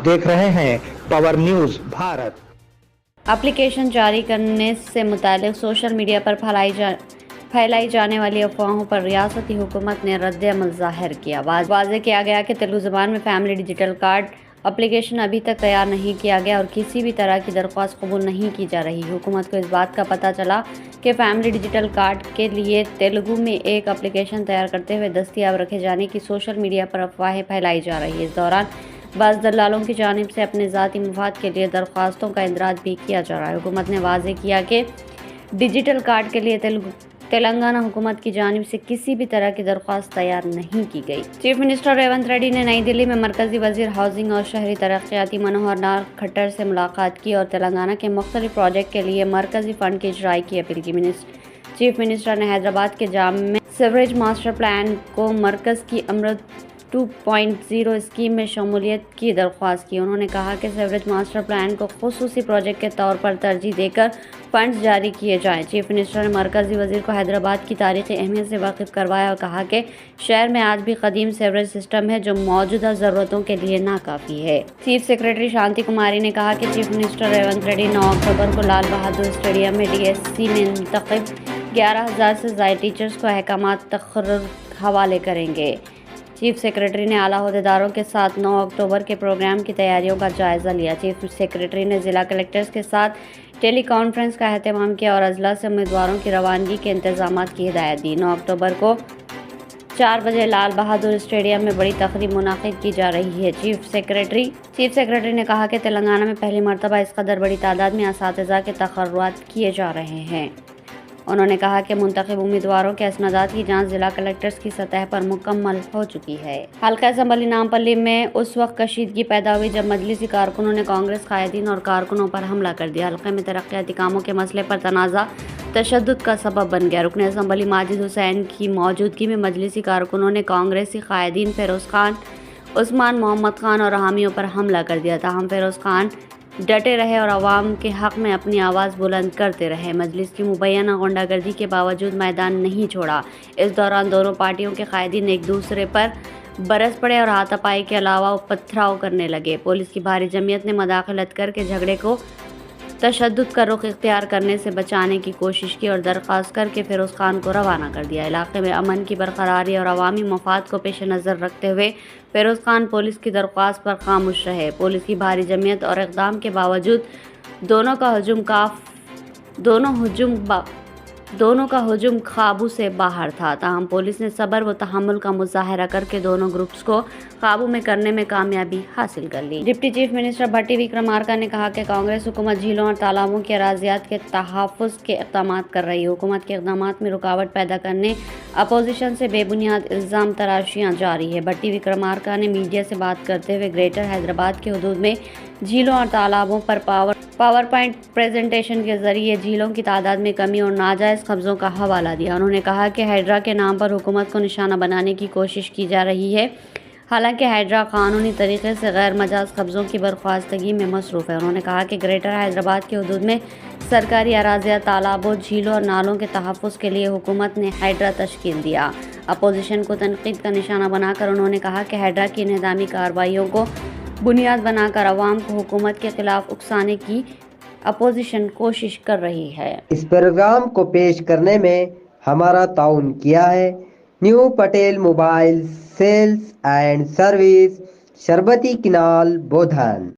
देख रहे हैं पावर न्यूज भारत। एप्लीकेशन जारी करने से मुतालिक सोशल मीडिया पर फैलाई जाने वाली अफवाहों पर रियासती हुकूमत ने रद्द-ए-अमल ज़ाहिर किया। वाज़ेह किया गया कि तेलुगु ज़बान में फैमिली डिजिटल कार्ड एप्लीकेशन अभी तक तैयार नहीं किया गया और किसी भी तरह की दरख्वास्त कबूल नहीं की जा रही। हुकूमत को इस बात का पता चला कि फैमिली डिजिटल कार्ड के लिए तेलुगु में एक एप्लीकेशन तैयार करते हुए दस्तयाब रखे जाने की सोशल मीडिया पर अफवाहें फैलाई जा रही है। इस दौरान बाज़ दलालों की जानिब से अपने ज़ाती मुफाद के लिए दरख्वास्तों का इंदराज भी किया जा रहा है। हुकूमत ने वाज़ेह किया कि डिजिटल कार्ड के लिए तेलंगाना हुकूमत की जानिब से किसी भी तरह की दरख्वास्त तैयार नहीं की गई। चीफ मिनिस्टर रेवंत रेड्डी ने नई दिल्ली में मरकजी वजीर हाउसिंग और शहरी तरक्याती मनोहर लाल खट्टर से मुलाकात की और तेलंगाना के मुख्तलिफ प्रोजेक्ट के लिए मरकजी फंड की इजराई की अपील की। चीफ मिनिस्टर ने हैदराबाद के जाम में सीवरेज मास्टर प्लान को मरकज़ की अमृत 2.0 स्कीम में शमूलियत की दरख्वास्त की। उन्होंने कहा कि सीवरेज मास्टर प्लान को खुसूसी प्रोजेक्ट के तौर पर तरजीह देकर फंड्स जारी किए जाएं। चीफ मिनिस्टर ने मरकजी वजीर को हैदराबाद की तारीखी अहमियत से वाकिफ करवाया और कहा कि शहर में आज भी कदीम सीवरेज सिस्टम है जो मौजूदा ज़रूरतों के लिए नाकाफ़ी है। चीफ सेक्रेटरी शांति कुमारी ने कहा कि चीफ मिनिस्टर रेवंत रेड्डी 9 अक्टूबर को लाल बहादुर स्टेडियम में DSC में मुंतखब 11,000 से ज़ायद टीचर्स को अहकामात तकर्रुर हवाले करेंगे। चीफ सेक्रेटरी ने आला अहदेदारों के साथ 9 अक्टूबर के प्रोग्राम की तैयारियों का जायज़ा लिया। चीफ सेक्रेटरी ने ज़िला कलेक्टर्स के साथ टेली कॉन्फ्रेंस का अहतमाम किया और अजला से उम्मीदवारों की रवानगी के इंतजामात की हिदायत दी। 9 अक्टूबर को 4 बजे लाल बहादुर स्टेडियम में बड़ी तकरीब मुनाकिद की जा रही है। चीफ सेक्रेटरी ने कहा कि तेलंगाना में पहली मरतबा इस कदर बड़ी तादाद में असातिज़ा के तकर्रुरात किए जा रहे हैं। उन्होंने कहा कि मुंतखब उम्मीदवारों के असनादात की जांच जिला कलेक्टर्स की सतह पर मुकम्मल हो चुकी है। हल्का असम्बली नामपल्ली में उस वक्त कशीदगी पैदा हुई जब मजलिसी कारकुनों ने कांग्रेस कायदीन और कारकुनों पर हमला कर दिया। हल्के में तरक्याती कामों के मसले पर तनाज़ा तशद्दुद का सबब बन गया। रुकन असम्बली माजिद हुसैन की मौजूदगी में मजलिसी कारकुनों ने कांग्रेसी कायदीन फिरोज़ खान, उस्मान मोहम्मद खान और हामियों पर हमला कर दिया। ताहम फिरोज़ खान डटे रहे और अवाम के हक़ में अपनी आवाज़ बुलंद करते रहे। मजलिस की मुबैना गुंडागर्दी के बावजूद मैदान नहीं छोड़ा। इस दौरान दोनों पार्टियों के कायदीन एक दूसरे पर बरस पड़े और हाथापाई के अलावा पथराव करने लगे। पुलिस की भारी जमीयत ने मदाखलत करके झगड़े को तशद्दुद का रुख इख्तियार करने से बचाने की कोशिश की और दरख्वास्त करके फिरोज़ खान को रवाना कर दिया। इलाके में अमन की बरकरारी और अवामी मफाद को पेश नज़र रखते हुए फिरोज़ खान पुलिस की दरख्वास्त पर खामोश रहे। पुलिस की भारी जमीयत और इक़दाम के बावजूद दोनों का हुजूम काबू से बाहर था। ताहम पुलिस ने सब्र व तहम्मुल का मुजाहरा करके दोनों ग्रुप्स को काबू में करने में कामयाबी हासिल कर ली। डिप्टी चीफ मिनिस्टर भट्टी विक्रमार्का ने कहा कि कांग्रेस हुकूमत झीलों और तालाबों के अराज़ियात के तहफ़्फ़ुज़ के इक़दाम कर रही है। हुकूमत के इक़दाम में रुकावट पैदा करने अपोजिशन से बेबुनियाद इल्ज़ाम तराशियाँ जारी है। भट्टी विक्रमार्का ने मीडिया से बात करते हुए ग्रेटर हैदराबाद के हदूद में झीलों और तालाबों पर पावर पॉइंट प्रेजेंटेशन के जरिए झीलों की तादाद में कमी और नाजायज़ कब्ज़ों का हवाला दिया। उन्होंने कहा कि हाइड्रा के नाम पर हुकूमत को निशाना बनाने की कोशिश की जा रही है। हालांकि हाइड्रा कानूनी तरीके से गैर मजाज कब्ज़ों की बर्खास्तगी में मसरूफ़ है। उन्होंने कहा कि ग्रेटर हैदराबाद के हदूद में सरकारी अराज़ियाँ, तालाबों, झीलों और नालों के तहफ़्फ़ुज़ के लिए हुकूमत ने हाइड्रा तश्कील दिया। अपोजिशन को तनकीद का निशाना बनाकर उन्होंने कहा कि हाइड्रा की इन्हदामी कार्रवाइयों को बुनियाद बनाकर अवाम को हुकूमत के खिलाफ उकसाने की अपोजिशन कोशिश कर रही है। इस प्रोग्राम को पेश करने में हमारा ताउन किया है new Patel mobile sales and service, शरबती किनाल, बोधन।